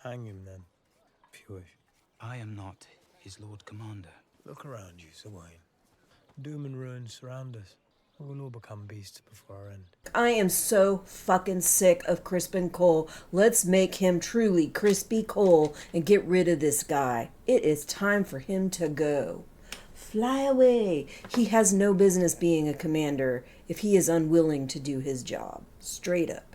Hang him then, if you wish. I am not his Lord Commander. Look around you, Sir Wayne. Doom and ruin surround us. We'll all become beasts before our end. I am so fucking sick of Crispin Cole. Let's make him truly Crispy Cole and get rid of this guy. It is time for him to go. Fly away. He has no business being a commander if he is unwilling to do his job. Straight up.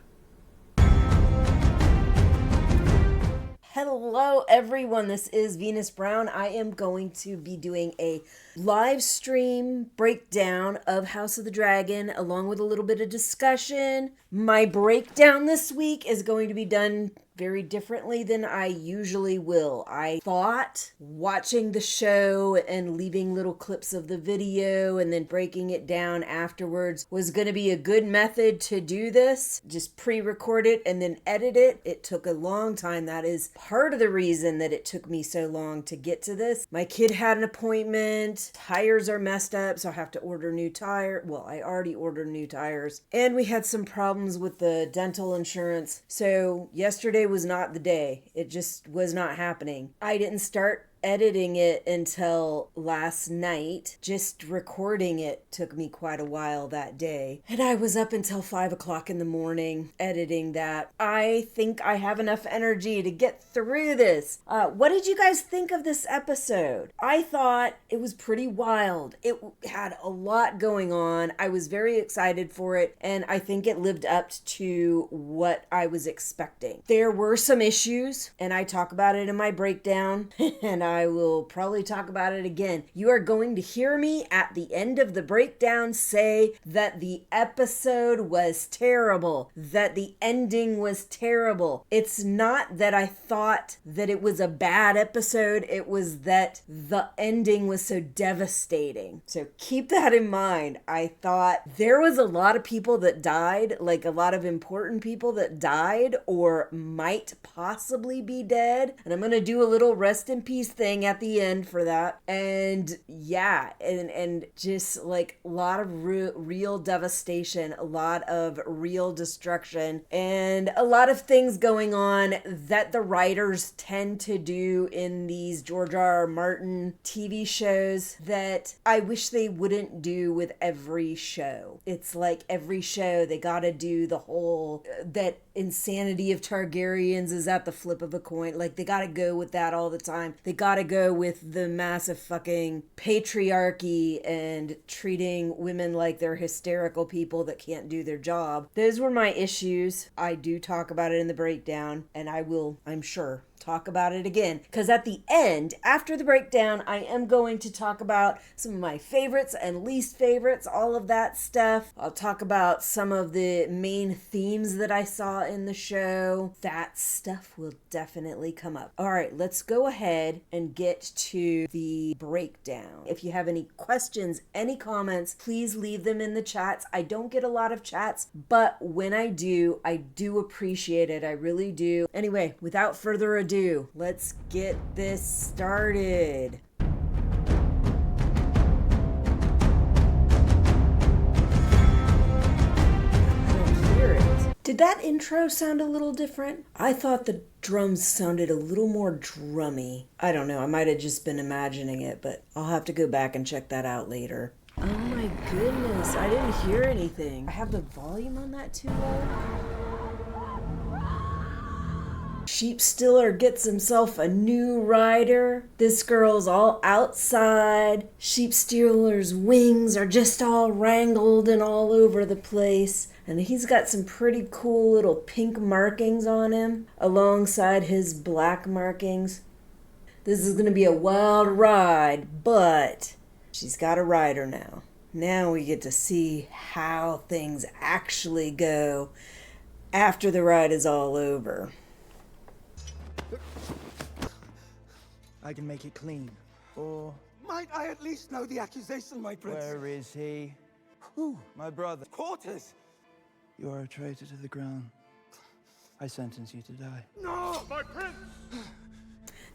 Hello everyone, this is Venus Brown. I am going to be doing a live stream breakdown of House of the Dragon along with a little bit of discussion. My breakdown this week is going to be done very differently than I usually will. I thought watching the show and leaving little clips of the video and then breaking it down afterwards was going to be a good method to do this. Just pre-record it and then edit it. It took a long time. That is part of the reason that it took me so long to get to this. My kid had an appointment. Tires are messed up, so I have to order new tires. Well, I already ordered new tires. And we had some problems with the dental insurance. So yesterday was not the day. It just was not happening. I didn't start editing it until last night. Just recording it took me quite a while that day. And I was up until 5 o'clock in the morning editing that. I think I have enough energy to get through this. What did you guys think of this episode? I thought it was pretty wild. It had a lot going on. I was very excited for it, and I think it lived up to what I was expecting. There were some issues, and I talk about it in my breakdown, and I will probably talk about it again. You are going to hear me at the end of the breakdown say that the episode was terrible, that the ending was terrible. It's not that I thought that it was a bad episode, it was that the ending was so devastating. So keep that in mind. I thought there was a lot of people that died, like a lot of important people that died or might possibly be dead. And I'm going to do a little rest in peace thing at the end for that. And yeah, and just like a lot of real devastation, a lot of real destruction, and a lot of things going on that the writers tend to do in these George R.R. Martin TV shows that I wish they wouldn't do with every show. It's like every show they gotta do the whole that insanity of Targaryens is at the flip of a coin. Like they gotta go with that all the time. They gotta go with the massive fucking patriarchy and treating women like they're hysterical people that can't do their job. Those were my issues. I do talk about it in the breakdown, and I will, I'm sure, talk about it again, because at the end, after the breakdown, I am going to talk about some of my favorites and least favorites, all of that stuff. I'll talk about some of the main themes that I saw in the show. That stuff will definitely come up. All right, let's go ahead and get to the breakdown. If you have any questions, any comments, please leave them in the chats. I don't get a lot of chats, but when I do appreciate it. I really do. Anyway, without further ado, let's get this started. I don't hear it. Did that intro sound a little different? I thought the drums sounded a little more drummy. I don't know, I might have just been imagining it, but I'll have to go back and check that out later. Oh my goodness, I didn't hear anything. I have the volume on that too low. Sheep Stiller gets himself a new rider. This girl's all outside. Sheep Stiller's wings are just all wrangled and all over the place. And he's got some pretty cool little pink markings on him alongside his black markings. This is going to be a wild ride, but she's got a rider now. Now we get to see how things actually go after the ride is all over. I can make it clean. Or... Might I at least know the accusation, my prince? Where is he? Who? My brother. Quarters! You are a traitor to the crown. I sentence you to die. No! My prince!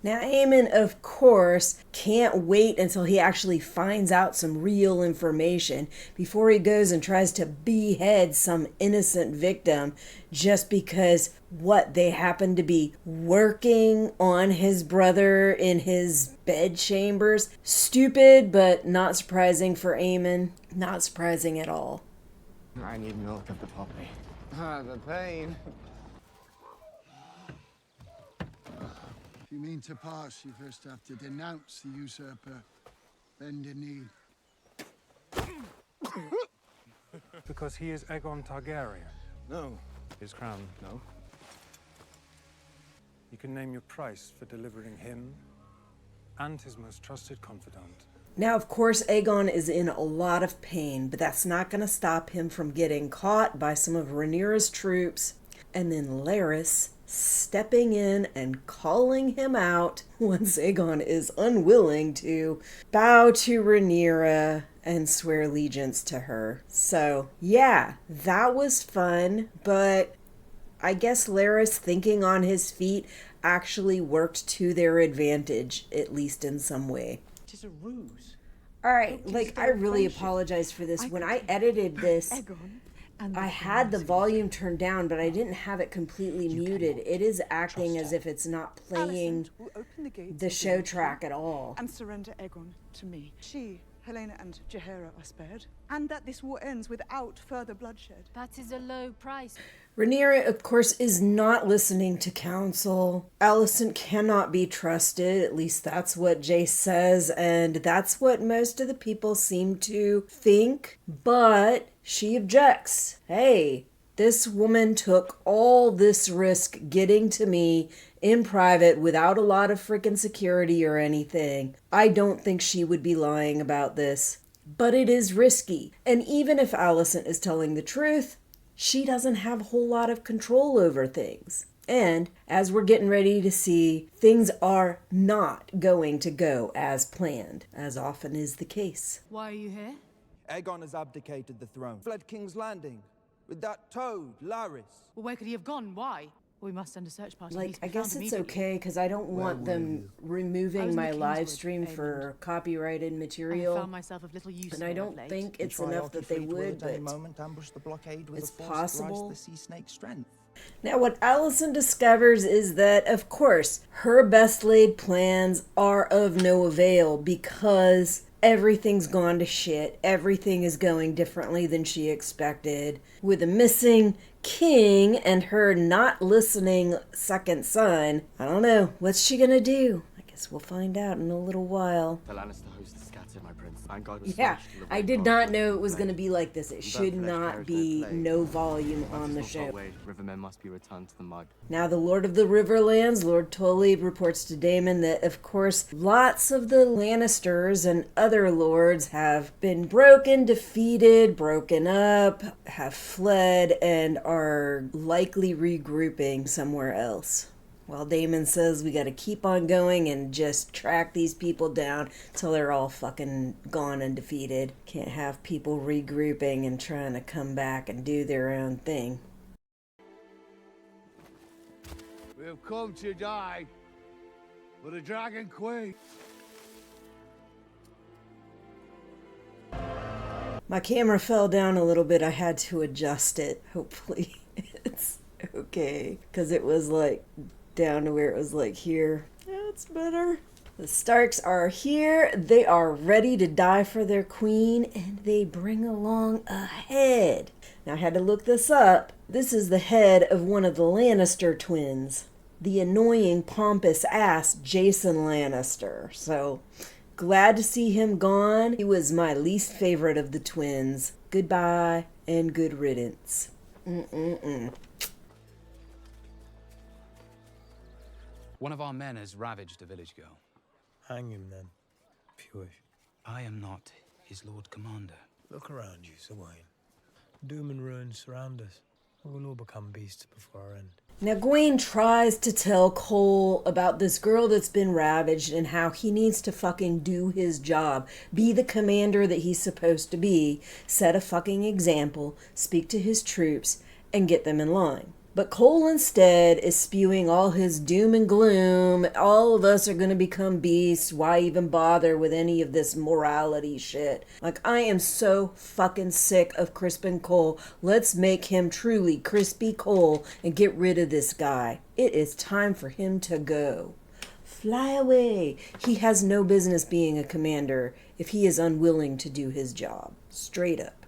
Now, Aemon, of course, can't wait until he actually finds out some real information before he goes and tries to behead some innocent victim just because, they happen to be working on his brother in his bedchambers. Stupid, but not surprising for Aemon. Not surprising at all. I need milk of the poppy. Ah, the pain. If you mean to pass, you first have to denounce the usurper. Bend your knee. Because he is Aegon Targaryen. No. His crown. No. You can name your price for delivering him and his most trusted confidant. Now, of course, Aegon is in a lot of pain, but that's not going to stop him from getting caught by some of Rhaenyra's troops, and then Larys stepping in and calling him out once Aegon is unwilling to bow to Rhaenyra and swear allegiance to her. So, yeah, that was fun, but I guess Larys thinking on his feet actually worked to their advantage, at least in some way. It is a ruse. All right, I really apologize for this. When I edited this, I had the volume turned down, but I didn't have it completely muted. It is acting as if it's not playing the show track at all. And surrender Aegon to me. She, Helena and Jaehaera are spared, and that this war ends without further bloodshed. That is a low price. Rhaenyra, of course, is not listening to counsel. Alicent cannot be trusted, at least that's what Jace says, and that's what most of the people seem to think, but she objects. Hey, this woman took all this risk getting to me in private without a lot of freaking security or anything. I don't think she would be lying about this, but it is risky. And even if Alicent is telling the truth, she doesn't have a whole lot of control over things. And as we're getting ready to see, things are not going to go as planned, as often is the case. Why are you here? Aegon has abdicated the throne, fled King's Landing with that toad, Larys. Well, where could he have gone? Why? We must send a search party. Like, I guess it's okay, because I don't want them removing my live stream for copyrighted material. I found myself of little use. And I don't think it's enough that they would, but it's possible. The sea snake's strength. Now, what Alicent discovers is that, of course, her best laid plans are of no avail because everything's gone to shit. Everything is going differently than she expected. With a missing king and her not listening second son, I don't know. What's she gonna do? I guess we'll find out in a little while. The Lannister host is scattered, my prince. Ironguard was Yeah, smashed to the I did rock. not know it was going to be like this. It should Flesh not perished be by plague. no volume on the Righteous will show. fall away. Rivermen must be returned to the mud. Now, the Lord of the Riverlands, Lord Tully, reports to Daemon that, of course, lots of the Lannisters and other lords have been broken, defeated, broken up, have fled, and are likely regrouping somewhere else. While Daemon says we gotta keep on going and just track these people down till they're all fucking gone and defeated. Can't have people regrouping and trying to come back and do their own thing. We've come to die for the Dragon Queen. My camera fell down a little bit. I had to adjust it. Hopefully it's okay. Because it was like down to where it was like here. Yeah, it's better. The Starks are here. They are ready to die for their queen. And they bring along a head. Now I had to look this up. This is the head of one of the Lannister twins. The annoying, pompous ass Jason Lannister. So glad to see him gone. He was my least favorite of the twins. Goodbye and good riddance. One of our men has ravaged a village girl. Hang him then, if you wish. I am not his Lord Commander. Look around you, Sir Wayne. Doom and ruin surround us. We will all become beasts before our end. Now, Gawain tries to tell Cole about this girl that's been ravaged and how he needs to fucking do his job. Be the commander that he's supposed to be. Set a fucking example. Speak to his troops and get them in line. But Cole instead is spewing all his doom and gloom. All of us are going to become beasts. Why even bother with any of this morality shit? Like, I am so fucking sick of Crispin Cole. Let's make him truly Crispy Cole and get rid of this guy. It is time for him to go. Fly away. He has no business being a commander if he is unwilling to do his job. Straight up.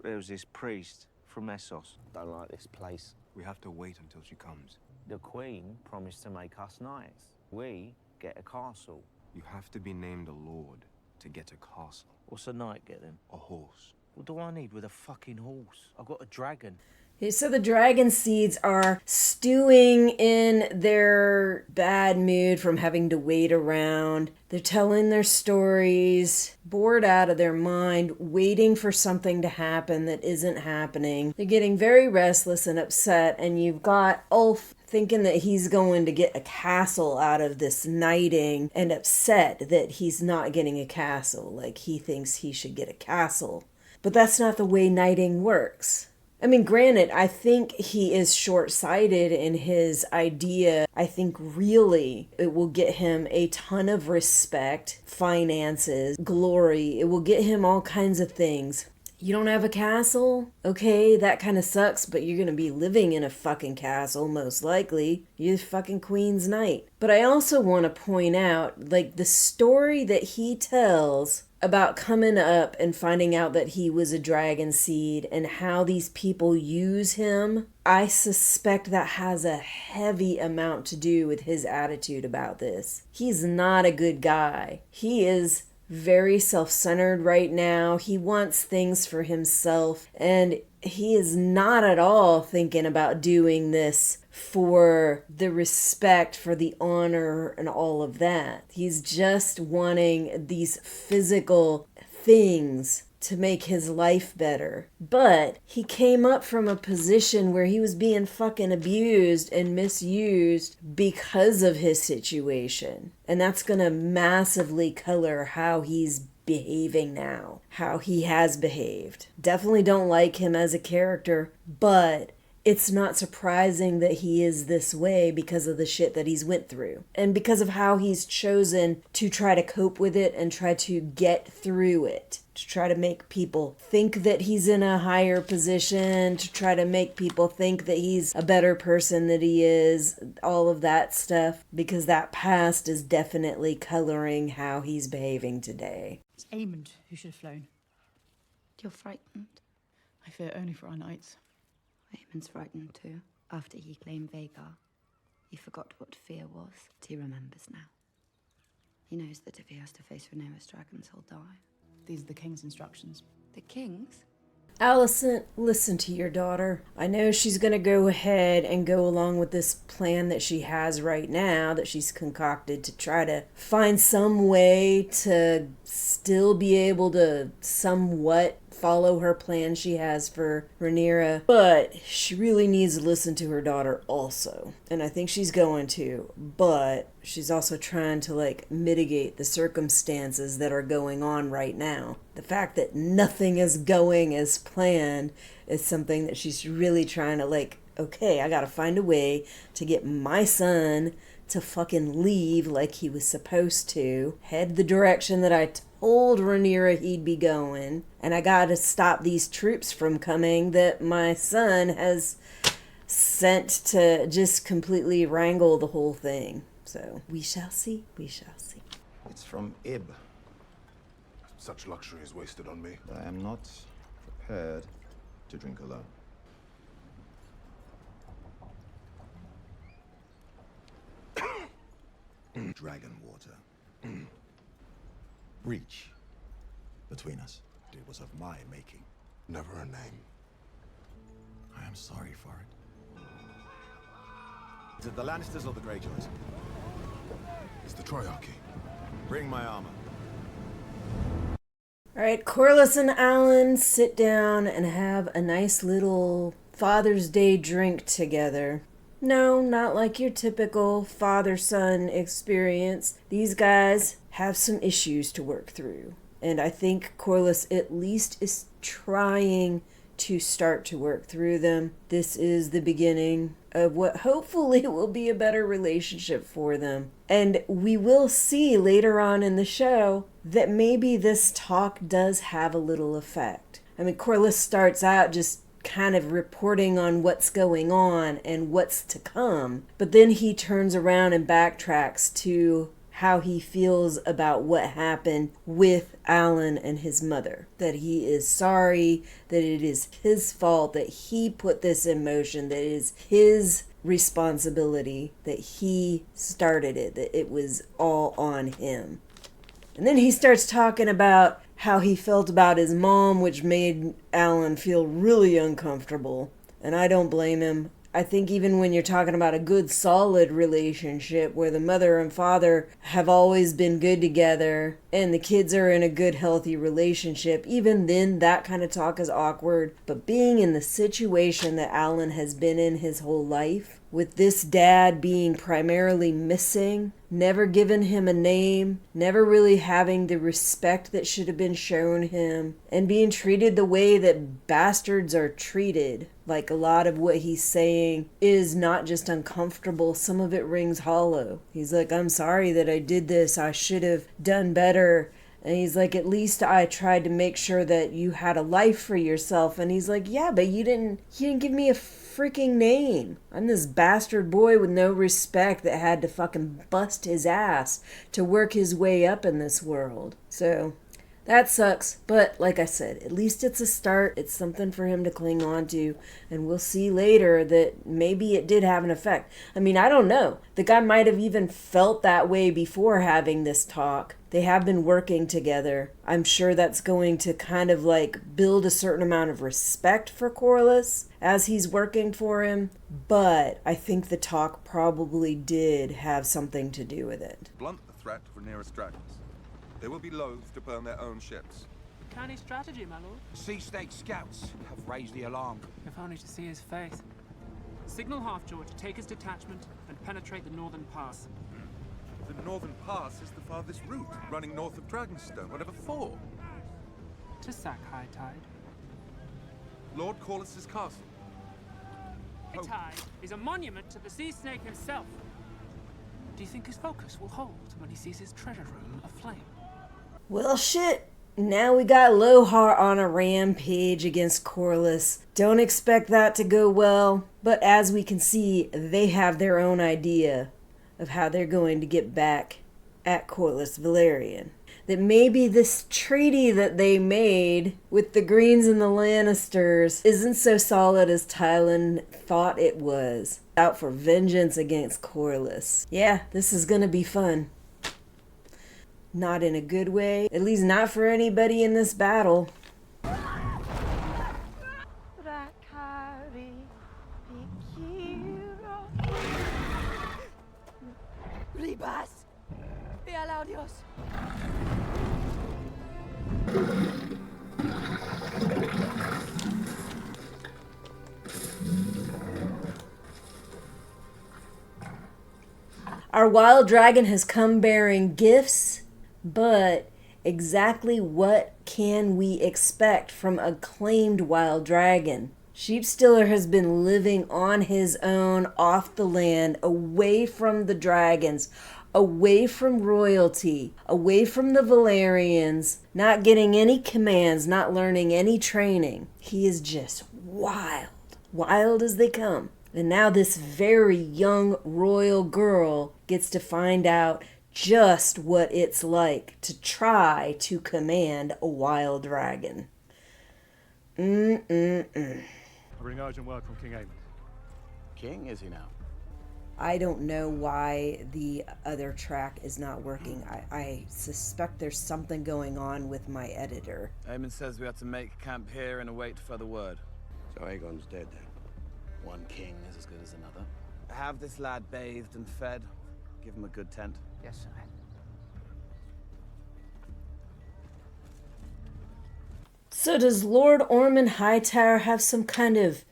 There was this priest from Essos. Don't like this place. We have to wait until she comes. The Queen promised to make us knights. We get a castle. You have to be named a lord to get a castle. What's a knight get then? A horse. What do I need with a fucking horse? I've got a dragon. Okay, so the dragon seeds are stewing in their bad mood from having to wait around. They're telling their stories, bored out of their mind, waiting for something to happen that isn't happening. They're getting very restless and upset, and you've got Ulf thinking that he's going to get a castle out of this knighting and upset that he's not getting a castle. Like, he thinks he should get a castle. But that's not the way knighting works. I mean, granted, I think he is short-sighted in his idea. I think really it will get him a ton of respect, finances, glory. It will get him all kinds of things. You don't have a castle? Okay, that kind of sucks, but you're gonna be living in a fucking castle, most likely. You're the fucking Queen's Knight. But I also want to point out, like, the story that he tells about coming up and finding out that he was a dragon seed and how these people use him, I suspect that has a heavy amount to do with his attitude about this. He's not a good guy. He is very self-centered right now. He wants things for himself, and he is not at all thinking about doing this for the respect, for the honor, and all of that. He's just wanting these physical things to make his life better. But he came up from a position where he was being fucking abused and misused because of his situation. And that's gonna massively color how he's behaving now, how he has behaved. Definitely don't like him as a character, but it's not surprising that he is this way because of the shit that he's went through and because of how he's chosen to try to cope with it and try to get through it, to try to make people think that he's in a higher position, to try to make people think that he's a better person than he is, all of that stuff, because that past is definitely coloring how he's behaving today. It's Aemond who should have flown. You're frightened? I fear only for our knights. Aemond's frightened too. After he claimed Vagar, he forgot what fear was, but he remembers now. He knows that if he has to face Rhaenyra's dragons, he'll die. These are the king's instructions. The king's? Alicent, listen to your daughter. I know she's going to go ahead and go along with this plan that she has right now, that she's concocted to try to find some way to still be able to somewhat follow her plan she has for Rhaenyra. But she really needs to listen to her daughter also. And I think she's going to. But she's also trying to, like, mitigate the circumstances that are going on right now. The fact that nothing is going as planned is something that she's really trying to, like, okay, I gotta find a way to get my son to fucking leave like he was supposed to, head the direction that I told Rhaenyra he'd be going, and I gotta stop these troops from coming that my son has sent to just completely wrangle the whole thing. So, we shall see, we shall see. It's from Ib. Such luxury is wasted on me. I am not prepared to drink alone. Dragon water. Breach between us. It was of my making. Never a name. I am sorry for it. Is it the Lannisters or the Greyjoys? It's the Triarchy. Bring my armor. Alright, Corlys and Alan sit down and have a nice little Father's Day drink together. No, not like your typical father-son experience. These guys have some issues to work through. And I think Corlys at least is trying to start to work through them. This is the beginning of what hopefully will be a better relationship for them. And we will see later on in the show that maybe this talk does have a little effect. I mean, Corlys starts out just kind of reporting on what's going on and what's to come, but then he turns around and backtracks to how he feels about what happened with Alan and his mother. That he is sorry, that it is his fault, that he put this in motion, that it is his responsibility, that he started it, that it was all on him. And then he starts talking about how he felt about his mom, which made Alan feel really uncomfortable. And I don't blame him. I think even when you're talking about a good, solid relationship where the mother and father have always been good together and the kids are in a good, healthy relationship, even then that kind of talk is awkward. But being in the situation that Alan has been in his whole life, with this dad being primarily missing, never given him a name, never really having the respect that should have been shown him, and being treated the way that bastards are treated. Like, a lot of what he's saying is not just uncomfortable, some of it rings hollow. He's like, I'm sorry that I did this, I should have done better. And he's like, at least I tried to make sure that you had a life for yourself. And he's like, yeah, but you didn't give me a freaking name. I'm this bastard boy with no respect that had to fucking bust his ass to work his way up in this world. So that sucks, but like I said, at least it's a start. It's something for him to cling on to, and we'll see later that maybe it did have an effect. I mean, I don't know. The guy might have even felt that way before having this talk. They have been working together. I'm sure that's going to kind of like build a certain amount of respect for Corlys as he's working for him, but I think the talk probably did have something to do with it. Blunt the threat for nearest dragons. They will be loath to burn their own ships. Canny strategy, my lord. Sea State scouts have raised the alarm. If only to see his face. Signal Halfjaw to take his detachment and penetrate the northern pass. The northern pass is the farthest route, running north of Dragonstone. Whatever for? To sack High Tide. Lord Corlys's castle. High Tide is a monument to the sea snake himself. Do you think his focus will hold when he sees his treasure room aflame? Well, shit. Now we got Lohar on a rampage against Corlys. Don't expect that to go well, but as we can see, they have their own idea of how they're going to get back at Corlys Velaryon. That maybe this treaty that they made with the Greens and the Lannisters isn't so solid as Tylan thought it was. Out for vengeance against Corlys. Yeah, this is gonna be fun. Not in a good way, at least not for anybody in this battle. Ribas, ve al Dios. Our wild dragon has come bearing gifts, but exactly what can we expect from a claimed wild dragon? Sheepstiller has been living on his own, off the land, away from the dragons, away from royalty, away from the Velaryons, not getting any commands, not learning any training. He is just wild, wild as they come. And now this very young royal girl gets to find out just what it's like to try to command a wild dragon. I bring urgent word from King Aemon. King, is he now? I don't know why the other track is not working. I suspect there's something going on with my editor. Aemon says we have to make camp here and await further word. So Aegon's dead then? One king is as good as another. Have this lad bathed and fed. Give him a good tent. Yes, sir. So does Lord Ormond Hightower have some kind of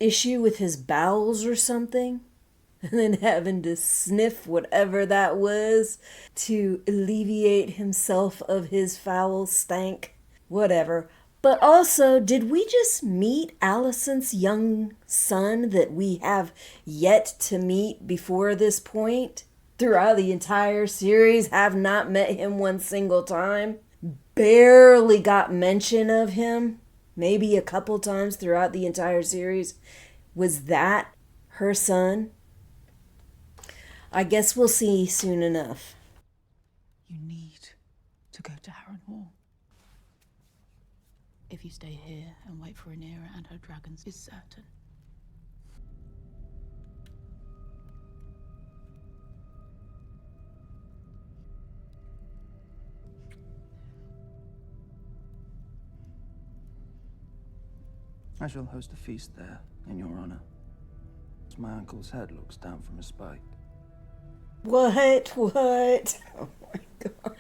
issue with his bowels or something? And then having to sniff whatever that was to alleviate himself of his foul stank? Whatever. But also, did we just meet Alicent's young son that we have yet to meet before this point? Throughout the entire series, have not met him one single time. Barely got mention of him. Maybe a couple times throughout the entire series. Was that her son? I guess we'll see soon enough. You need to go to Harrenhal. If you stay here and wait for Rhaenyra and her dragons is certain. I shall host a feast there, in your honor. As my uncle's head looks down from his spike. What? Oh my god.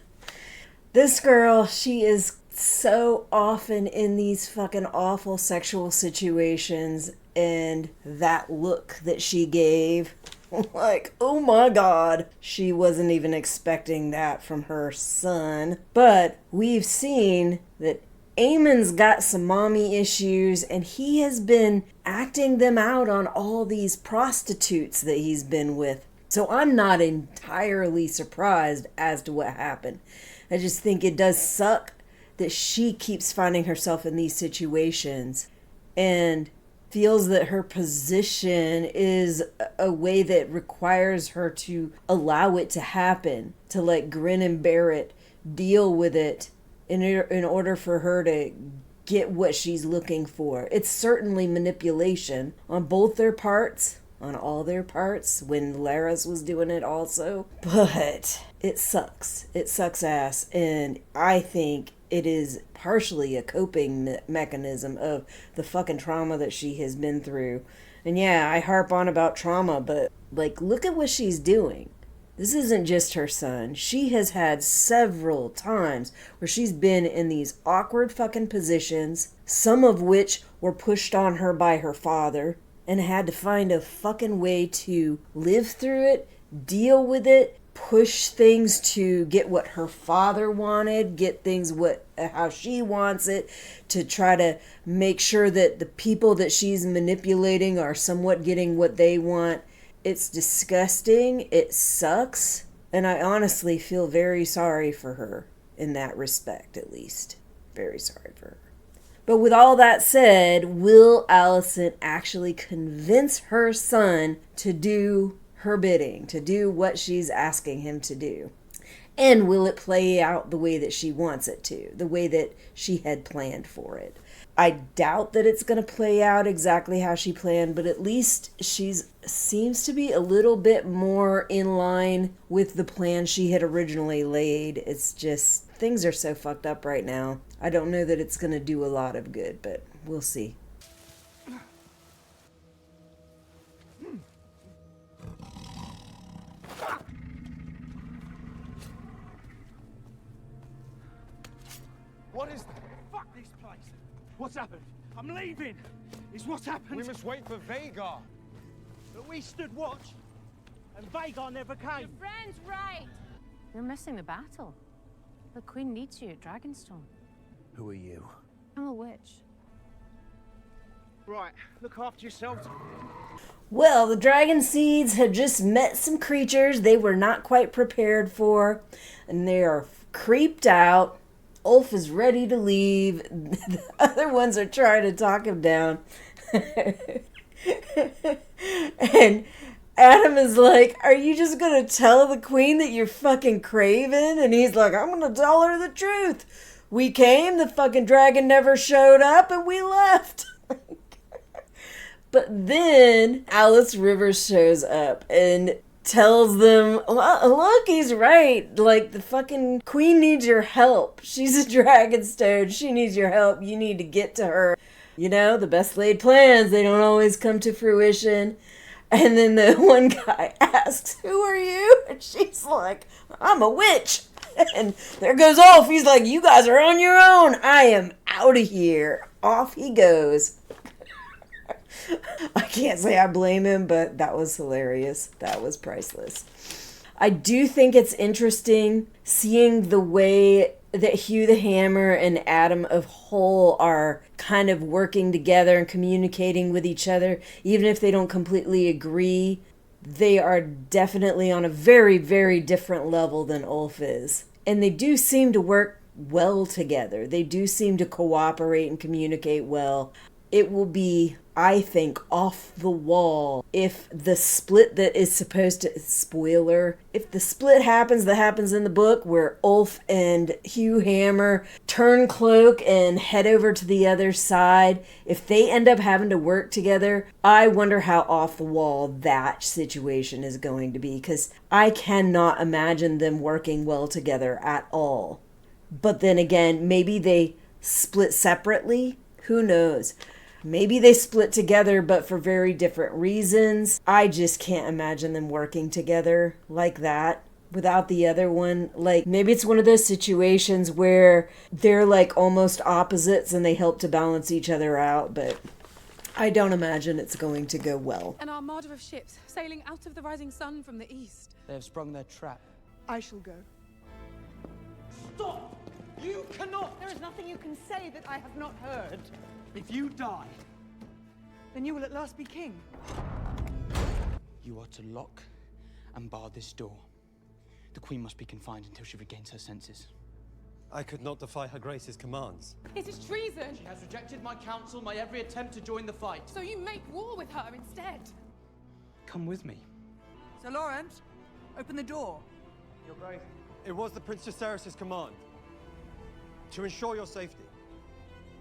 This girl, she is so often in these fucking awful sexual situations, and that look that she gave, like, oh my god, she wasn't even expecting that from her son. But we've seen that Aemon's got some mommy issues, and he has been acting them out on all these prostitutes that he's been with. So I'm not entirely surprised as to what happened. I just think it does suck that she keeps finding herself in these situations and feels that her position is a way that requires her to allow it to happen, to let grin and bear it, deal with it, in order for her to get what she's looking for. It's certainly manipulation on both their parts, on all their parts, when Laris was doing it also. But it sucks. It sucks ass. And I think it is partially a coping mechanism of the fucking trauma that she has been through. And yeah, I harp on about trauma, but like, look at what she's doing. This isn't just her son. She has had several times where she's been in these awkward fucking positions, some of which were pushed on her by her father, and had to find a fucking way to live through it, deal with it, push things to get what her father wanted, get things how she wants it, to try to make sure that the people that she's manipulating are somewhat getting what they want. It's disgusting. It sucks. And I honestly feel very sorry for her in that respect, at least. Very sorry for her. But with all that said, will Alicent actually convince her son to do her bidding, to do what she's asking him to do? And will it play out the way that she wants it to, the way that she had planned for it? I doubt that it's going to play out exactly how she planned, but at least she seems to be a little bit more in line with the plan she had originally laid. It's just, things are so fucked up right now. I don't know that it's going to do a lot of good, but we'll see. What is that? Fuck this place! What's happened? I'm leaving! Is what's happened? We must wait for Vhagar. But we stood watch, and Vhagar never came. Your friend's right. You're missing the battle. The Queen needs you at Dragonstone. Who are you? I'm a witch. Right, look after yourselves. Well, the dragon seeds have just met some creatures they were not quite prepared for, and they are creeped out. Ulf is ready to leave. The other ones are trying to talk him down. And Adam is like, are you just going to tell the queen that you're fucking craven? And he's like, I'm going to tell her the truth. We came, the fucking dragon never showed up, and we left. But then Alice Rivers shows up and tells them, look, he's right. Like, the fucking queen needs your help. She's a Dragonstone. She needs your help. You need to get to her. You know, the best laid plans, they don't always come to fruition. And then the one guy asks, who are you? And she's like, I'm a witch. And there goes Ulf. He's like, you guys are on your own. I am out of here. Off he goes. I can't say I blame him, but that was hilarious. That was priceless. I do think it's interesting seeing the way that Hugh the Hammer and Adam of Hull are kind of working together and communicating with each other, even if they don't completely agree. They are definitely on a very, very different level than Ulf is. And they do seem to work well together. They do seem to cooperate and communicate well. It will be, I think, off the wall if the split that is supposed to, spoiler, if the split happens that happens in the book where Ulf and Hugh Hammer turn cloak and head over to the other side, if they end up having to work together, I wonder how off the wall that situation is going to be, because I cannot imagine them working well together at all. But then again, maybe they split separately. Who knows? Maybe they split together, but for very different reasons. I just can't imagine them working together like that without the other one. Like, maybe it's one of those situations where they're like almost opposites and they help to balance each other out, but I don't imagine it's going to go well. An armada of ships sailing out of the rising sun from the east. They have sprung their trap. I shall go. Stop! You cannot! There is nothing you can say that I have not heard. If you die, Then you will at last be king. you are to lock and bar this door. The Queen must be confined until she regains her senses. I could not defy Her Grace's commands. It is treason! She has rejected my counsel, my every attempt to join the fight. So you make war with her instead? Come with me. Sir Lawrence, open the door. Your Grace. It was the Prince Jacaerys' command to ensure your safety.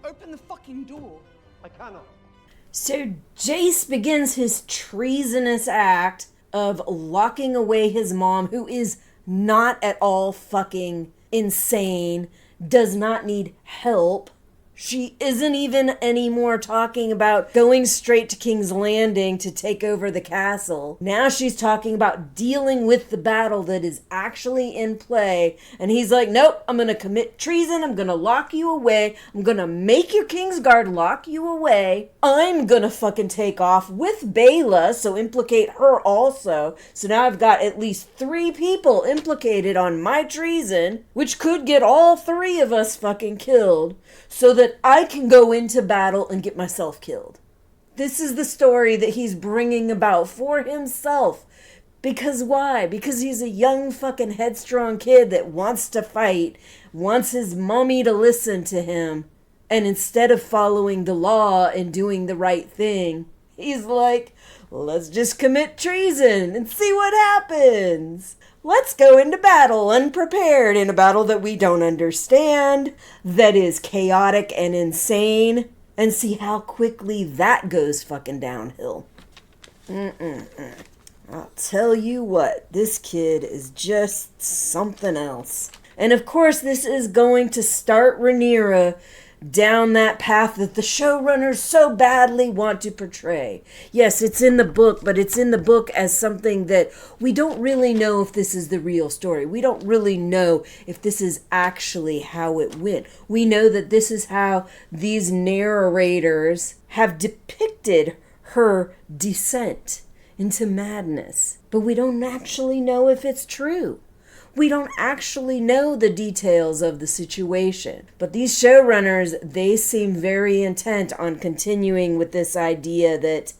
Open the fucking door. I cannot. So Jace begins his treasonous act of locking away his mom, who is not at all fucking insane, does not need help. She isn't even anymore talking about going straight to King's Landing to take over the castle. Now she's talking about dealing with the battle that is actually in play. And he's like, nope, I'm going to commit treason. I'm going to lock you away. I'm going to make your Kingsguard lock you away. I'm going to fucking take off with Bela, so implicate her also. So now I've got at least 3 people implicated on my treason, which could get all 3 of us fucking killed, so that I can go into battle and get myself killed. This is the story that he's bringing about for himself. Because why? Because he's a young fucking headstrong kid that wants to fight, wants his mommy to listen to him, and instead of following the law and doing the right thing, he's like, let's just commit treason and see what happens. Let's go into battle unprepared, in a battle that we don't understand, that is chaotic and insane, and see how quickly that goes fucking downhill. I'll tell you what, this kid is just something else. And of course, this is going to start Rhaenyra down that path that the showrunners so badly want to portray. Yes, it's in the book, but it's in the book as something that we don't really know if this is the real story. We don't really know if this is actually how it went. We know that this is how these narrators have depicted her descent into madness. But we don't actually know if it's true. We don't actually know the details of the situation. But these showrunners, they seem very intent on continuing with this idea that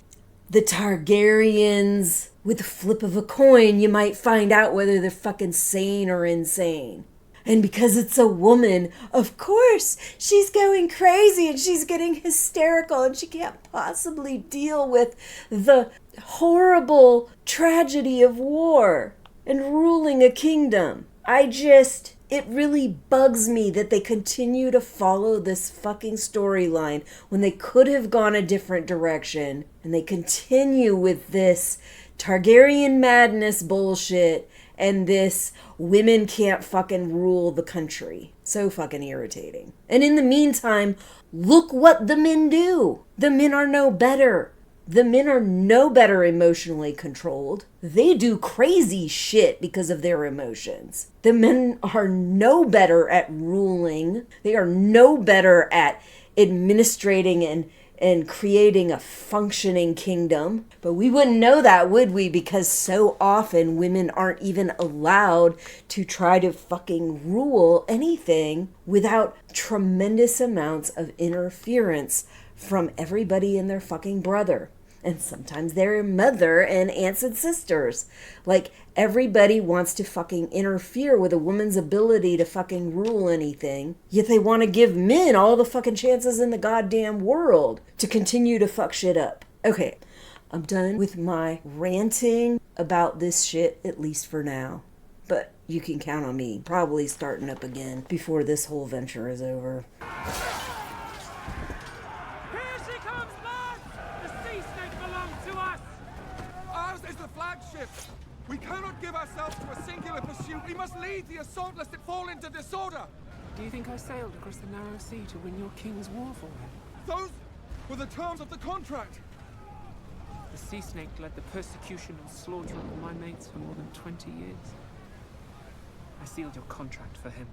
the Targaryens, with the flip of a coin, you might find out whether they're fucking sane or insane. And because it's a woman, of course, she's going crazy and she's getting hysterical and she can't possibly deal with the horrible tragedy of war and ruling a kingdom. It really bugs me that they continue to follow this fucking storyline when they could have gone a different direction, and they continue with this Targaryen madness bullshit and this women can't fucking rule the country. So fucking irritating. And in the meantime, look what the men do. The men are no better. The men are no better emotionally controlled. They do crazy shit because of their emotions. The men are no better at ruling. They are no better at administrating and and creating a functioning kingdom. But we wouldn't know that, would we? Because so often women aren't even allowed to try to fucking rule anything without tremendous amounts of interference from everybody and their fucking brother. And sometimes their mother and aunts and sisters. Like, everybody wants to fucking interfere with a woman's ability to fucking rule anything. Yet they want to give men all the fucking chances in the goddamn world to continue to fuck shit up. Okay, I'm done with my ranting about this shit, at least for now. But you can count on me probably starting up again before this whole venture is over. We cannot give ourselves to a singular pursuit. We must lead the assault lest it fall into disorder. Do you think I sailed across the narrow sea to win your king's war for him? Those were the terms of the contract. The sea snake led the persecution and slaughter of my mates for more than 20 years. I sealed your contract for him.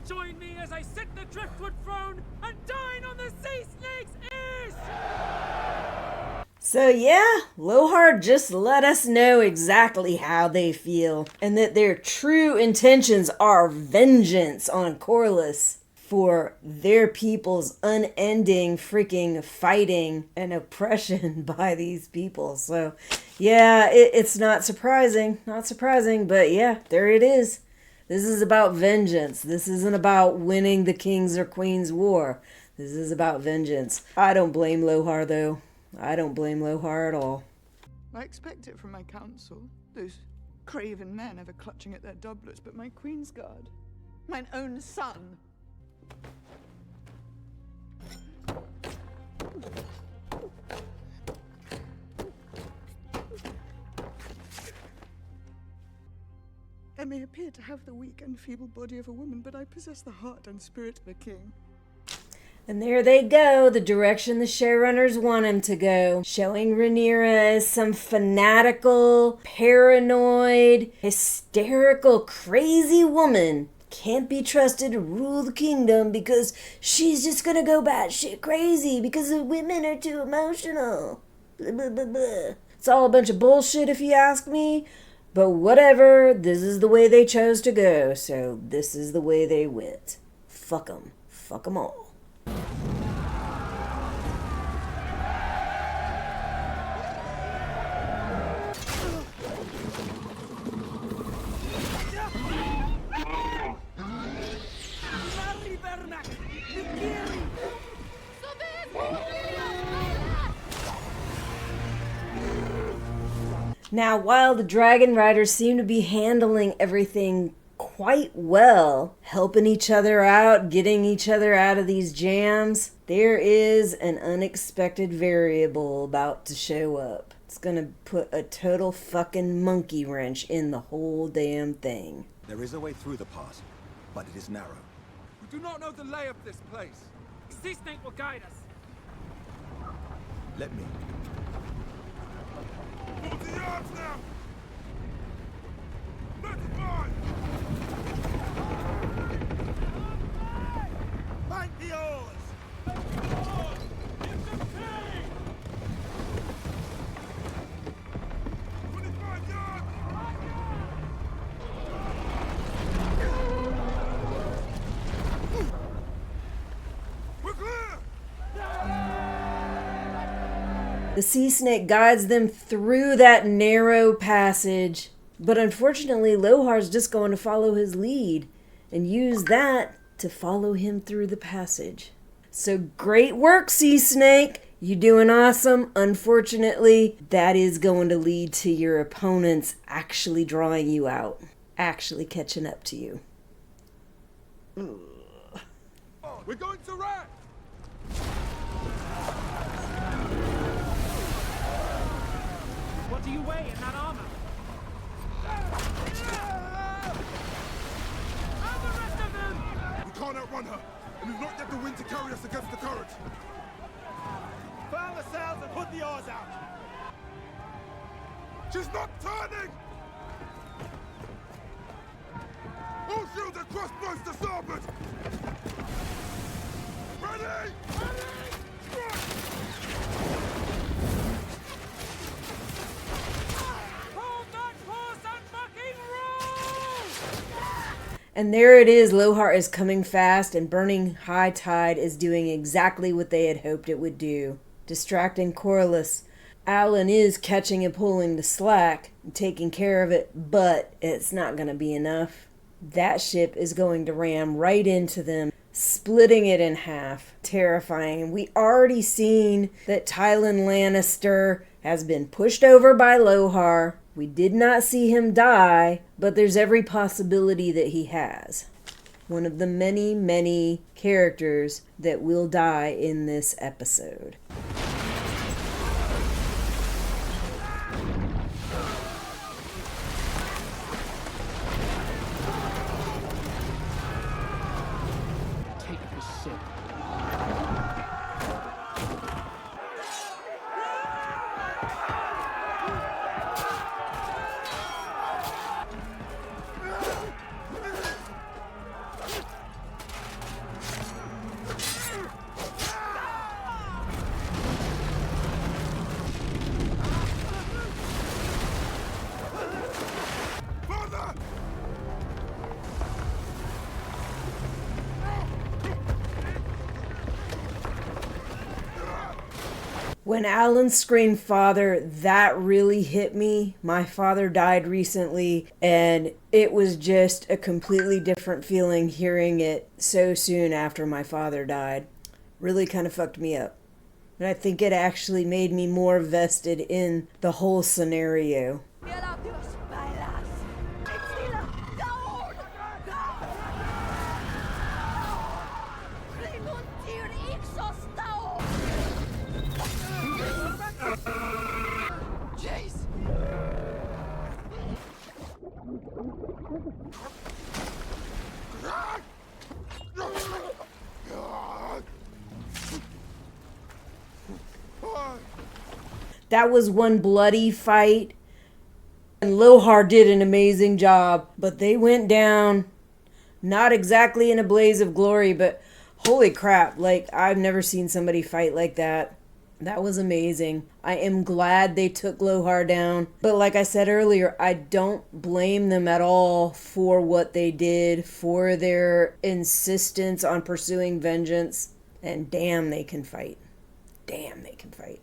Join me as I sit the driftwood throne and dine on the sea snake's ears! So yeah, Lohar just let us know exactly how they feel, and that their true intentions are vengeance on Corlys for their people's unending freaking fighting and oppression by these people. So yeah, it's not surprising, but yeah, there it is. This is about vengeance. This isn't about winning the king's or queen's war. This is about vengeance. I don't blame Lohar though. I don't blame Lohar at all. I expect it from my council, those craven men ever clutching at their doublets, but my Queen's Guard, mine own son. I may appear to have the weak and feeble body of a woman, but I possess the heart and spirit of a king. And there they go, the direction the showrunners want him to go. Showing Rhaenyra as some fanatical, paranoid, hysterical, crazy woman. Can't be trusted to rule the kingdom because she's just gonna go batshit crazy because the women are too emotional. Blah, blah, blah, blah. It's all a bunch of bullshit if you ask me. But whatever, this is the way they chose to go, so this is the way they went. Fuck 'em. Fuck 'em all. Now, while the Dragon Riders seem to be handling everything quite well, helping each other out, getting each other out of these jams, there is an unexpected variable about to show up. It's gonna put a total fucking monkey wrench in the whole damn thing. There is a way through the pass, but it is narrow. We do not know the lay of this place. Sea Snake will guide us. Let me. 40 yards now! 35! Bank the oars! It's the king! 25 yards! We're clear! The sea snake guides them through that narrow passage, but unfortunately Lohar's just going to follow his lead and use that to follow him through the passage. So great work, sea snake! You're doing awesome. Unfortunately, that is going to lead to your opponents actually drawing you out, actually catching up to you. We're going to Rant! What do you weigh in that armor? And the rest of them! We can't outrun her, and we've not yet the wind to carry us against the current. Foul the sails and put the oars out! She's not turning! All shields and crossbows to starboard! Ready! Ready! Strike! And there it is. Lohar is coming fast, and Burning High Tide is doing exactly what they had hoped it would do. Distracting Corlys. Alan is catching and pulling the slack and taking care of it, but it's not going to be enough. That ship is going to ram right into them, splitting it in half. Terrifying. We already seen that Tylan Lannister has been pushed over by Lohar. We did not see him die, but there's every possibility that he has. One of the many, many characters that will die in this episode. When Alan screamed father, that really hit me. My father died recently, and it was just a completely different feeling hearing it so soon after my father died. Really kind of fucked me up. And I think it actually made me more vested in the whole scenario. That was one bloody fight. And Lohar did an amazing job. But they went down, not exactly in a blaze of glory, but holy crap. Like, I've never seen somebody fight like that. That was amazing. I am glad they took Lohar down. But like I said earlier, I don't blame them at all for what they did, for their insistence on pursuing vengeance. And damn, they can fight. Damn, they can fight.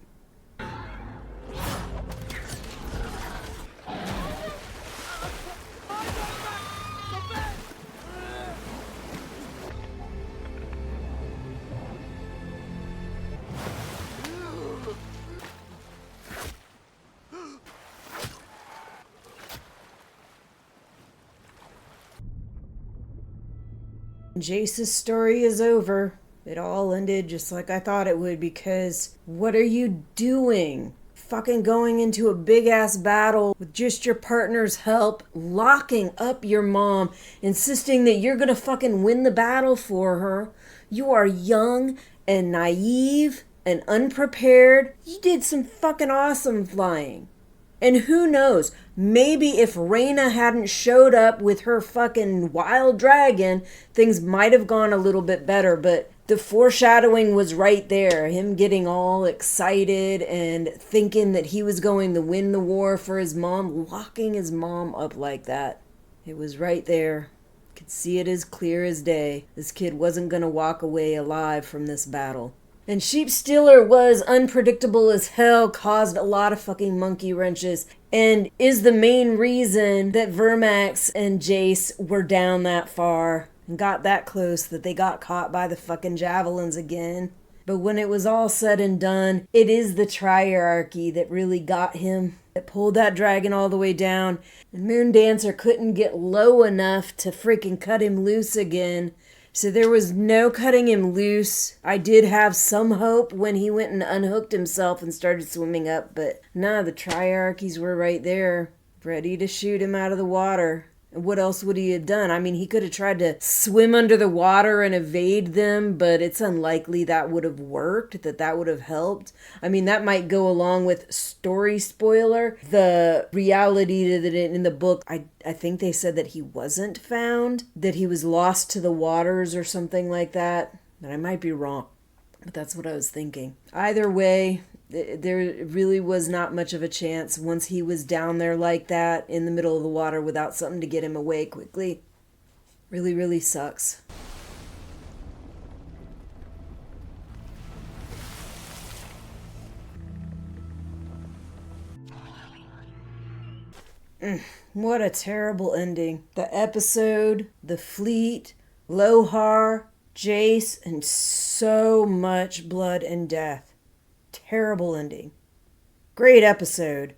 Jace's story is over. It all ended just like I thought it would, because what are you doing? Fucking going into a big ass battle with just your partner's help, locking up your mom, insisting that you're gonna fucking win the battle for her. You are young and naive and unprepared. You did some fucking awesome flying. And who knows, maybe if Rhaena hadn't showed up with her fucking wild dragon, things might have gone a little bit better, but the foreshadowing was right there. Him getting all excited and thinking that he was going to win the war for his mom, locking his mom up like that. It was right there. Could see it as clear as day. This kid wasn't going to walk away alive from this battle. And Sheep Stealer was unpredictable as hell, caused a lot of fucking monkey wrenches, and is the main reason that Vermax and Jace were down that far and got that close that they got caught by the fucking javelins again. But when it was all said and done, it is the Triarchy that really got him, that pulled that dragon all the way down. And Moondancer couldn't get low enough to freaking cut him loose again. So there was no cutting him loose. I did have some hope when he went and unhooked himself and started swimming up, but nah, the Triarchies were right there, ready to shoot him out of the water. And what else would he have done? I mean, he could have tried to swim under the water and evade them, but it's unlikely that would have worked, that would have helped. I mean, that might go along with story spoiler. The reality that in the book, I think they said that he wasn't found, that he was lost to the waters or something like that. But I might be wrong, but that's what I was thinking. Either way, there really was not much of a chance once he was down there like that in the middle of the water without something to get him away quickly. Really, really sucks. What a terrible ending. The episode, the fleet, Lohar, Jace, and so much blood and death. Terrible ending. Great episode.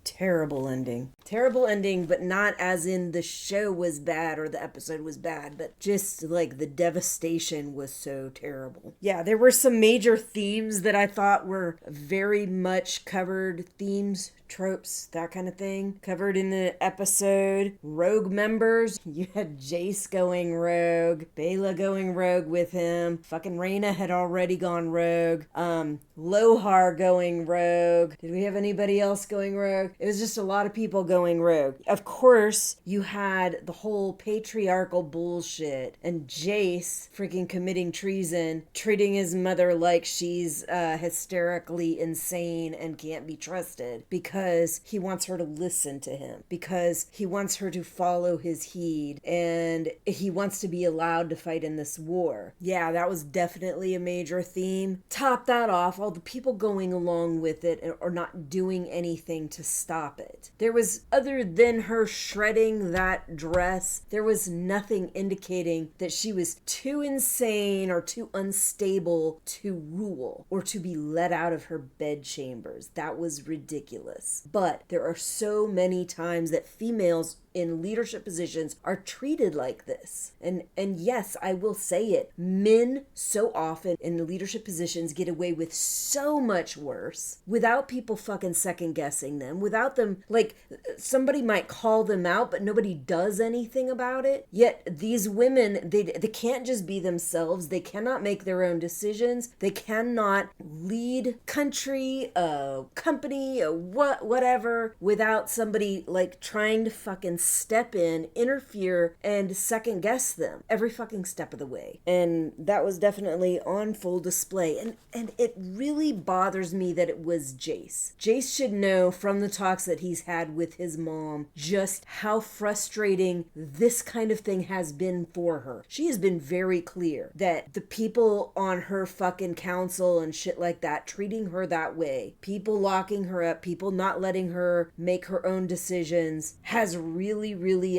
Terrible ending. Terrible ending, but not as in the show was bad or the episode was bad, but just like the devastation was so terrible. Yeah, there were some major themes that I thought were very much covered, themes, tropes, that kind of thing, covered in the episode. Rogue members, you had Jace going rogue, Bela going rogue with him, fucking Reyna had already gone rogue, Lohar going rogue. Did we have anybody else going rogue? It was just a lot of people going rogue. Of course, you had the whole patriarchal bullshit and Jace freaking committing treason, treating his mother like she's hysterically insane and can't be trusted because he wants her to listen to him, because he wants her to follow his heed, and he wants to be allowed to fight in this war. Yeah, that was definitely a major theme. Top that off, all the people going along with it or not doing anything to stop it. There was, other than her shredding that dress, there was nothing indicating that she was too insane or too unstable to rule or to be let out of her bedchambers. That was ridiculous. But there are so many times that females in leadership positions are treated like this. And yes, I will say it. Men so often in the leadership positions get away with so much worse without people fucking second guessing them, without them, like, somebody might call them out, but nobody does anything about it. Yet these women, they can't just be themselves. They cannot make their own decisions. They cannot lead country, a company, whatever, without somebody like trying to fucking step in, interfere, and second guess them every fucking step of the way. And that was definitely on full display. And it really bothers me that it was Jace. Jace should know from the talks that he's had with his mom just how frustrating this kind of thing has been for her. She has been very clear that the people on her fucking council and shit like that treating her that way, people locking her up, people not letting her make her own decisions, has really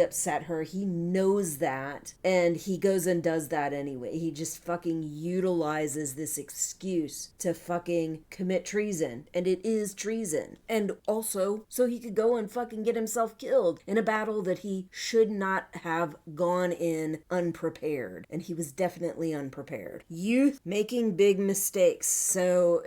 upset her. He knows that, and he goes and does that anyway. He just fucking utilizes this excuse to fucking commit treason, and it is treason. And also, so he could go and fucking get himself killed in a battle that he should not have gone in unprepared, and he was definitely unprepared. Youth making big mistakes. So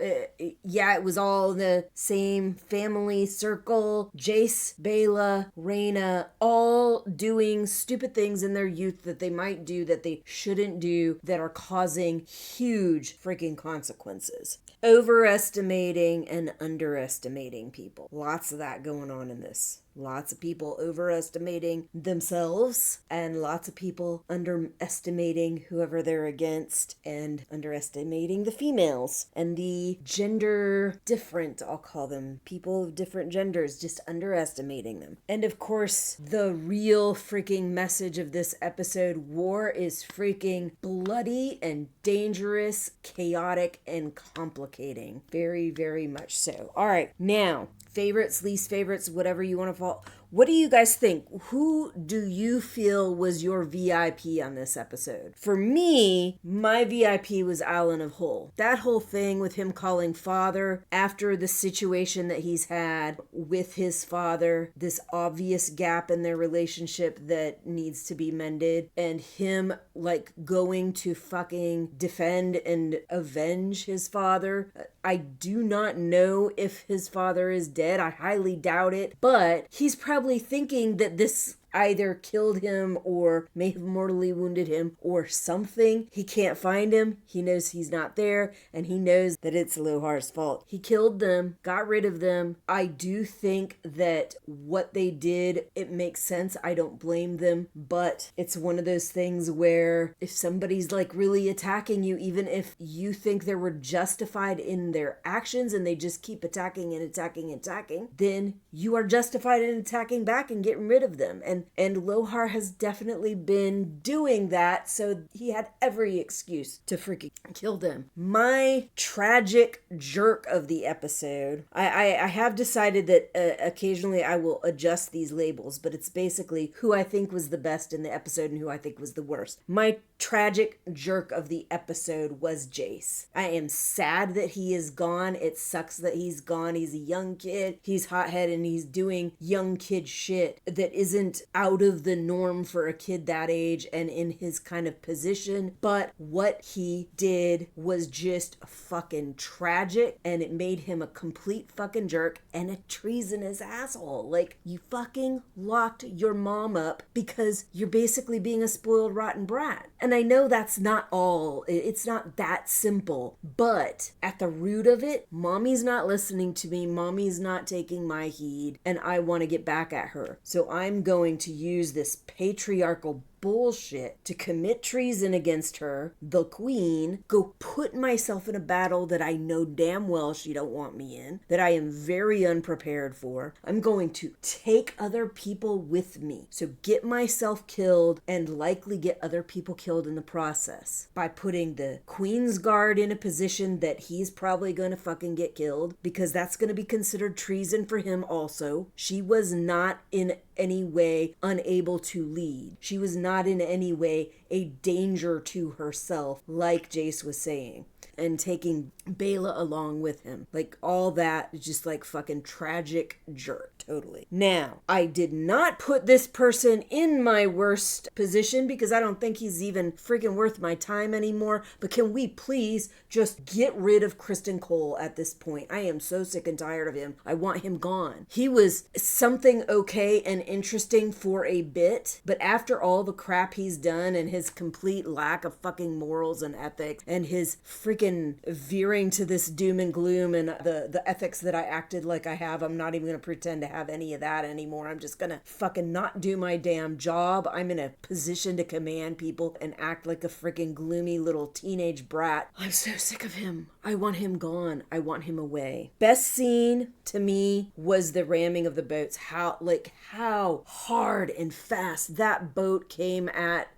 yeah, it was all the same family circle. Jace, Bela, Reyna, all doing stupid things in their youth that they might do that they shouldn't do, that are causing huge freaking consequences. Overestimating and underestimating people. Lots of that going on in this. Lots of people overestimating themselves and lots of people underestimating whoever they're against and underestimating the females and the gender different, I'll call them, people of different genders, just underestimating them. And of course, the real freaking message of this episode, war is freaking bloody and dangerous, chaotic, and complicating. Very, very much so. All right, now, favorites, least favorites, whatever you want to call. What do you guys think? Who do you feel was your VIP on this episode? For me, my VIP was Alan of Hull. That whole thing with him calling father after the situation that he's had with his father, this obvious gap in their relationship that needs to be mended, and him like going to fucking defend and avenge his father. I do not know if his father is dead. I highly doubt it, but he's probably thinking that this either killed him or may have mortally wounded him or something. He can't find him. He knows he's not there, and he knows that it's Lohar's fault. He killed them, got rid of them. I do think that what they did, it makes sense. I don't blame them, but it's one of those things where if somebody's like really attacking you, even if you think they were justified in their actions and they just keep attacking and attacking and attacking, then you are justified in attacking back and getting rid of them. And and Lohar has definitely been doing that, so he had every excuse to freaking kill them. My tragic jerk of the episode, I have decided that occasionally I will adjust these labels, but it's basically who I think was the best in the episode and who I think was the worst. My tragic jerk of the episode was Jace. I am sad that he is gone. It sucks that he's gone. He's a young kid. He's hothead and he's doing young kid shit that isn't out of the norm for a kid that age and in his kind of position. But what he did was just fucking tragic, and it made him a complete fucking jerk and a treasonous asshole. Like, you fucking locked your mom up because you're basically being a spoiled rotten brat. And I know that's not all, it's not that simple, but at the root of it, mommy's not listening to me, mommy's not taking my heed, and I want to get back at her. So I'm going to use this patriarchal bullshit to commit treason against her, the queen, go put myself in a battle that I know damn well she don't want me in, that I am very unprepared for. I'm going to take other people with me. So get myself killed and likely get other people killed in the process by putting the Queen's Guard in a position that he's probably going to fucking get killed, because that's going to be considered treason for him also. She was not in any way unable to lead. She was not in any way a danger to herself, like Jace was saying. And taking Bela along with him. Like, all that is just like fucking tragic jerk. Totally. Now, I did not put this person in my worst position because I don't think he's even freaking worth my time anymore. But can we please just get rid of Crispin Cole at this point? I am so sick and tired of him. I want him gone. He was something okay and interesting for a bit, but after all the crap he's done and his complete lack of fucking morals and ethics and his freaking veering to this doom and gloom and the ethics that I acted like I have, I'm not even going to pretend to have any of that anymore. I'm just gonna fucking not do my damn job. I'm in a position to command people and act like a freaking gloomy little teenage brat. I'm so sick of him. I want him gone. I want him away. Best scene to me was the ramming of the boats. How hard and fast that boat came at,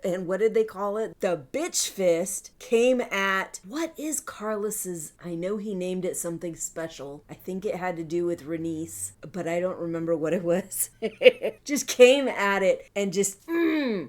and what did they call it? The bitch fist came at, what is Carlos's, I know he named it something special. I think it had to do with Renice, but I don't remember what it was. Just came at it and just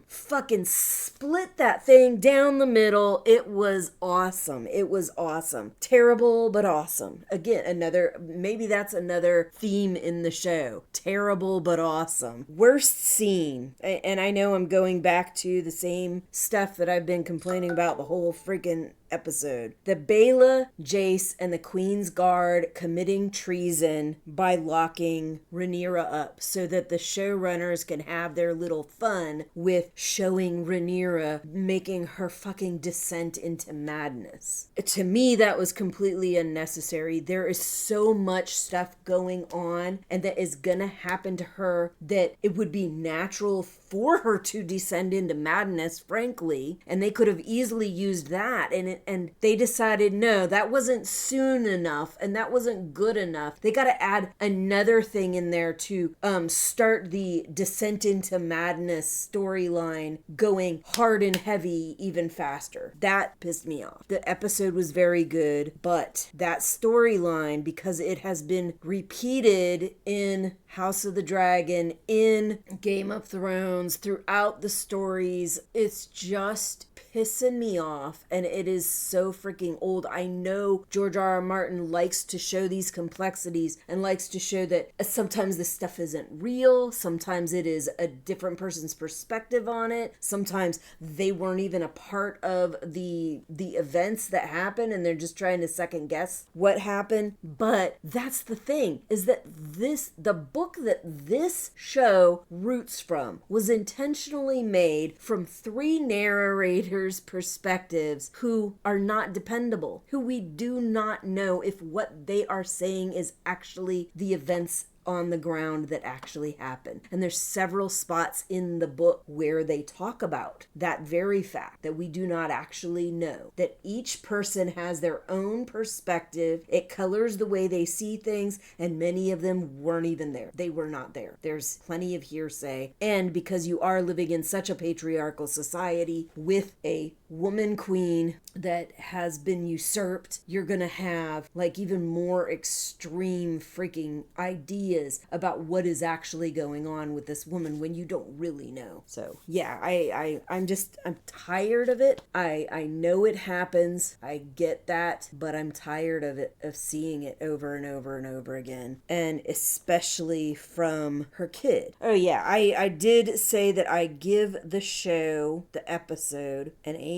fucking split that thing down the middle. It was awesome. It was awesome. Terrible, but awesome. Again, maybe that's another theme in the show. Terrible, but awesome. Worst scene, and I know I'm going back to the same stuff that I've been complaining about the whole freaking episode. The Bela, Jace, and the Queen's Guard committing treason by locking Rhaenyra up so that the showrunners can have their little fun with showing Rhaenyra making her fucking descent into madness. To me, that was completely unnecessary. There is so much stuff going on and that is gonna happen to her that it would be natural for her to descend into madness, frankly, and they could have easily used that, and they decided, no, that wasn't soon enough, and that wasn't good enough. They got to add another thing in there to start the descent into madness storyline going hard and heavy even faster. That pissed me off. The episode was very good, but that storyline, because it has been repeated in House of the Dragon, in Game of Thrones, throughout the stories, it's just pissing me off, and it is so freaking old. I know George R.R. Martin likes to show these complexities and likes to show that sometimes this stuff isn't real, sometimes it is a different person's perspective on it, sometimes they weren't even a part of the events that happened and they're just trying to second guess what happened. But that's the thing, is that the book that this show roots from was intentionally made from 3 narrators' perspectives who are not dependable, who we do not know if what they are saying is actually the events on the ground that actually happened. And there's several spots in the book where they talk about that very fact that we do not actually know, that each person has their own perspective. It colors the way they see things, and many of them weren't even there. They were not there. There's plenty of hearsay. And because you are living in such a patriarchal society with a woman queen that has been usurped, you're gonna have like even more extreme freaking ideas about what is actually going on with this woman when you don't really know. So yeah, I'm tired of it. I know it happens. I get that, but I'm tired of it, of seeing it over and over and over again. And especially from her kid. Oh yeah, I did say that I give the show, the episode, an A-.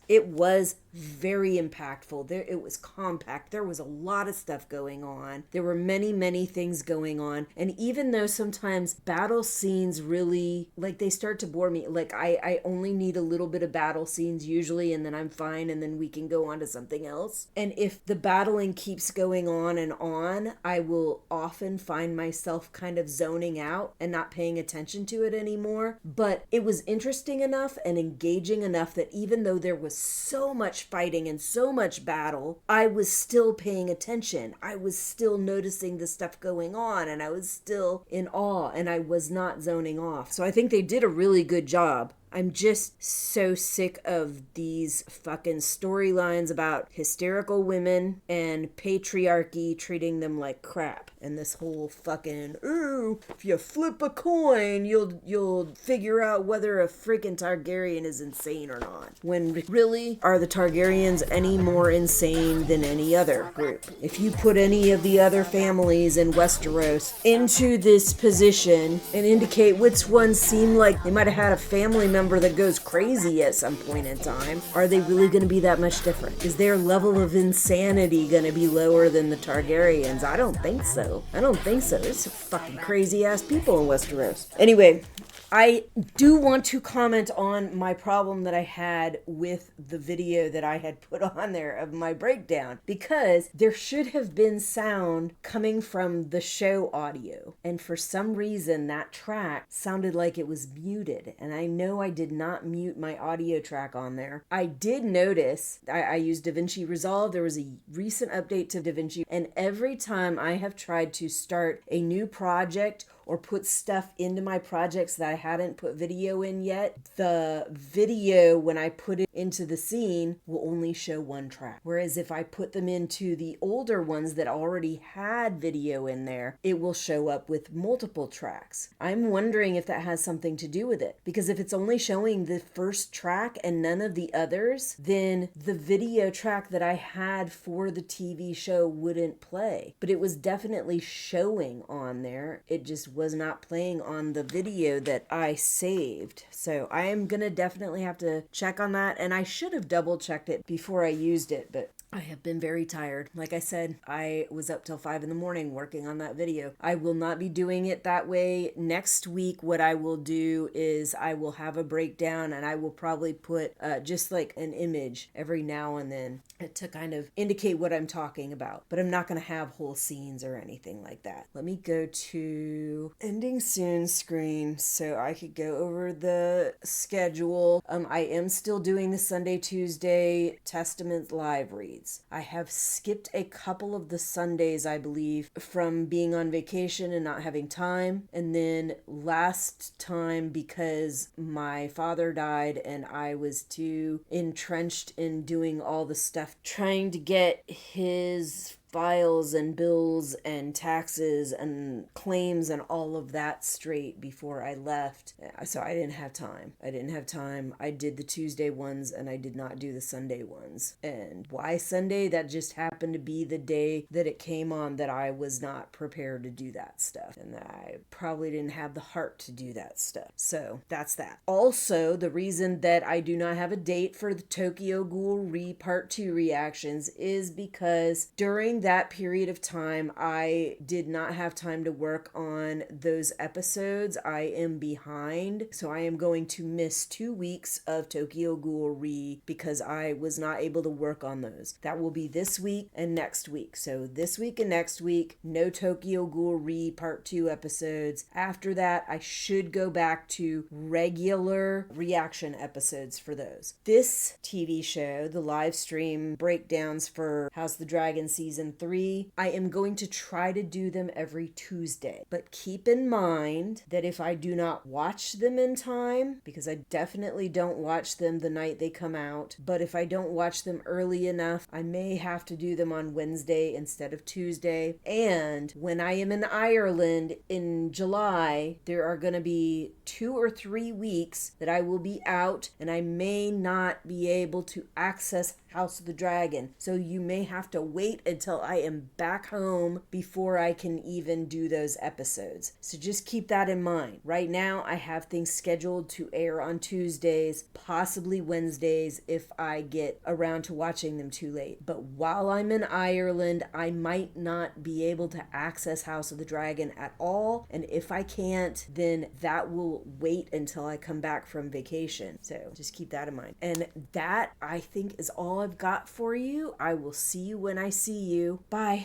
It was very impactful. It was compact. There was a lot of stuff going on. There were many things going on. And even though sometimes battle scenes really, like, they start to bore me, like I only need a little bit of battle scenes usually, and then I'm fine, and then we can go on to something else. And if the battling keeps going on, I will often find myself kind of zoning out and not paying attention to it anymore. But it was interesting enough and engaging enough that even though there was so much fighting and so much battle, I was still paying attention. I was still noticing the stuff going on, and I was still in awe, and I was not zoning off. So I think they did a really good job. I'm just so sick of these fucking storylines about hysterical women and patriarchy treating them like crap. And this whole fucking, ooh, if you flip a coin, you'll figure out whether a freaking Targaryen is insane or not. When really, are the Targaryens any more insane than any other group? If you put any of the other families in Westeros into this position and indicate which ones seem like they might have had a family member that goes crazy at some point in time, are they really going to be that much different? Is their level of insanity going to be lower than the Targaryens? I don't think so. There's some fucking crazy ass people in Westeros. Anyway, I do want to comment on my problem that I had with the video that I had put on there of my breakdown, because there should have been sound coming from the show audio, and for some reason that track sounded like it was muted, and I know I did not mute my audio track on there. I did notice I used DaVinci Resolve. There was a recent update to DaVinci, and every time I have tried to start a new project or put stuff into my projects that I hadn't put video in yet, the video, when I put it into the scene, will only show one track. Whereas if I put them into the older ones that already had video in there, it will show up with multiple tracks. I'm wondering if that has something to do with it. Because if it's only showing the first track and none of the others, then the video track that I had for the TV show wouldn't play. But it was definitely showing on there. It just was not playing on the video that I saved. So I am gonna definitely have to check on that, and I should have double checked it before I used it, but I have been very tired. Like I said, I was up till 5 a.m. working on that video. I will not be doing it that way. Next week, what I will do is I will have a breakdown, and I will probably put just like an image every now and then to kind of indicate what I'm talking about. But I'm not going to have whole scenes or anything like that. Let me go to ending soon screen so I could go over the schedule. I am still doing the Sunday, Tuesday Testament live reads. I have skipped a couple of the Sundays, I believe, from being on vacation and not having time. And then last time, because my father died and I was too entrenched in doing all the stuff, trying to get his files and bills and taxes and claims and all of that straight before I left. So I didn't have time. I did the Tuesday ones and I did not do the Sunday ones. And why Sunday? That just happened to be the day that it came on that I was not prepared to do that stuff. And I probably didn't have the heart to do that stuff. So that's that. Also, the reason that I do not have a date for the Tokyo Ghoul Part 2 reactions is because during during that period of time, I did not have time to work on those episodes. I am behind, so I am going to miss 2 weeks of Tokyo Ghoul Re because I was not able to work on those. That will be this week and next week. So this week and next week, no Tokyo Ghoul Re Part 2 episodes. After that, I should go back to regular reaction episodes for those. This TV show, the live stream breakdowns for House of the Dragon Season 3, I am going to try to do them every Tuesday. But keep in mind that if I do not watch them in time, because I definitely don't watch them the night they come out, but if I don't watch them early enough, I may have to do them on Wednesday instead of Tuesday. And when I am in Ireland in July, there are going to be 2 or 3 weeks that I will be out, and I may not be able to access House of the Dragon. So you may have to wait until I am back home before I can even do those episodes. So just keep that in mind. Right now, I have things scheduled to air on Tuesdays, possibly Wednesdays if I get around to watching them too late. But while I'm in Ireland, I might not be able to access House of the Dragon at all. And if I can't, then that will wait until I come back from vacation. So just keep that in mind. And that, I think, is all I've got for you. I will see you when I see you. Bye.